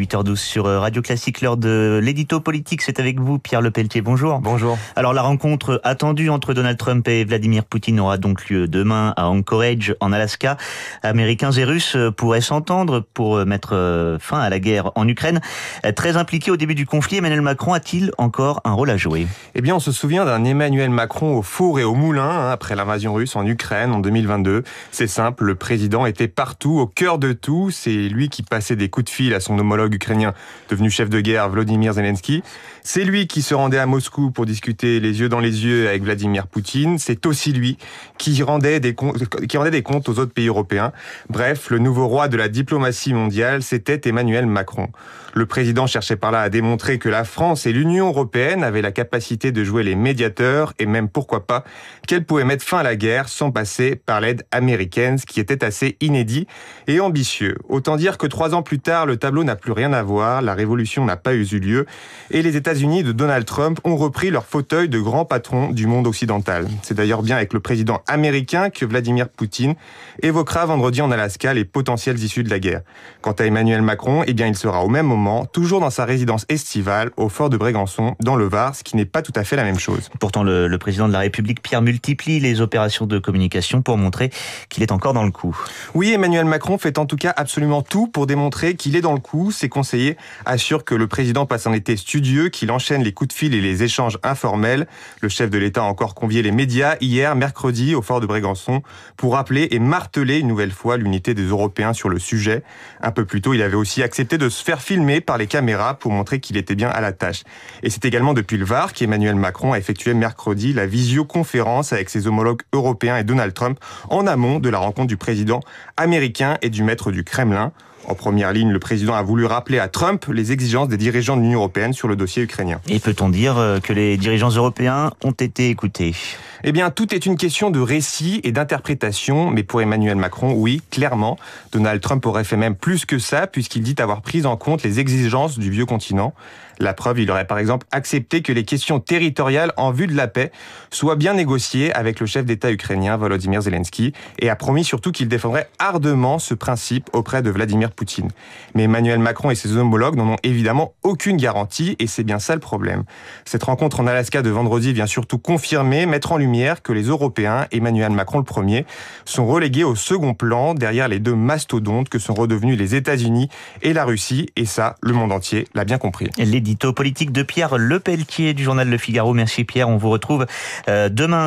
8h12 sur Radio Classique, l'heure de l'édito politique. C'est avec vous, Pierre Lepelletier. Bonjour. Bonjour. Alors, la rencontre attendue entre Donald Trump et Vladimir Poutine aura donc lieu demain à Anchorage, en Alaska. Américains et Russes pourraient s'entendre pour mettre fin à la guerre en Ukraine. Très impliqué au début du conflit, Emmanuel Macron a-t-il encore un rôle à jouer ? Eh bien, on se souvient d'un Emmanuel Macron au four et au moulin après l'invasion russe en Ukraine en 2022. C'est simple, le président était partout, au cœur de tout. C'est lui qui passait des coups de fil à son homologue ukrainien, devenu chef de guerre, Volodymyr Zelensky. C'est lui qui se rendait à Moscou pour discuter les yeux dans les yeux avec Vladimir Poutine. C'est aussi lui qui rendait des comptes aux autres pays européens. Bref, le nouveau roi de la diplomatie mondiale, c'était Emmanuel Macron. Le président cherchait par là à démontrer que la France et l'Union européenne avaient la capacité de jouer les médiateurs et même, pourquoi pas, qu'elles pouvaient mettre fin à la guerre sans passer par l'aide américaine, ce qui était assez inédit et ambitieux. Autant dire que 3 ans plus tard, le tableau n'a plus rien à voir, la révolution n'a pas eu lieu et les États-Unis de Donald Trump ont repris leur fauteuil de grand patron du monde occidental. C'est d'ailleurs bien avec le président américain que Vladimir Poutine évoquera vendredi en Alaska les potentielles issues de la guerre. Quant à Emmanuel Macron, eh bien il sera au même moment, toujours dans sa résidence estivale au fort de Brégançon, dans le Var, ce qui n'est pas tout à fait la même chose. Pourtant, le président de la République, Pierre, multiplie les opérations de communication pour montrer qu'il est encore dans le coup. Oui, Emmanuel Macron fait en tout cas absolument tout pour démontrer qu'il est dans le coup. Ses conseillers assurent que le président passe un été studieux, qu'il enchaîne les coups de fil et les échanges informels. Le chef de l'État a encore convié les médias hier, mercredi, au fort de Brégançon, pour rappeler et marteler une nouvelle fois l'unité des Européens sur le sujet. Un peu plus tôt, il avait aussi accepté de se faire filmer par les caméras pour montrer qu'il était bien à la tâche. Et c'est également depuis le Var qu'Emmanuel Macron a effectué mercredi la visioconférence avec ses homologues européens et Donald Trump en amont de la rencontre du président américain et du maître du Kremlin. En première ligne, le président a voulu rappeler à Trump les exigences des dirigeants de l'Union européenne sur le dossier ukrainien. Et peut-on dire que les dirigeants européens ont été écoutés ? Eh bien, tout est une question de récit et d'interprétation, mais pour Emmanuel Macron, oui, clairement, Donald Trump aurait fait même plus que ça, puisqu'il dit avoir pris en compte les exigences du vieux continent. La preuve, il aurait par exemple accepté que les questions territoriales en vue de la paix soient bien négociées avec le chef d'État ukrainien, Volodymyr Zelensky, et a promis surtout qu'il défendrait ardemment ce principe auprès de Vladimir Poutine. Mais Emmanuel Macron et ses homologues n'en ont évidemment aucune garantie, et c'est bien ça le problème. Cette rencontre en Alaska de vendredi vient surtout confirmer, mettre en lumière que les Européens, Emmanuel Macron le premier, sont relégués au second plan derrière les deux mastodontes que sont redevenus les États-Unis et la Russie, et ça, le monde entier l'a bien compris. L'édito politique de Pierre Lepelletier du journal Le Figaro. Merci Pierre, on vous retrouve demain.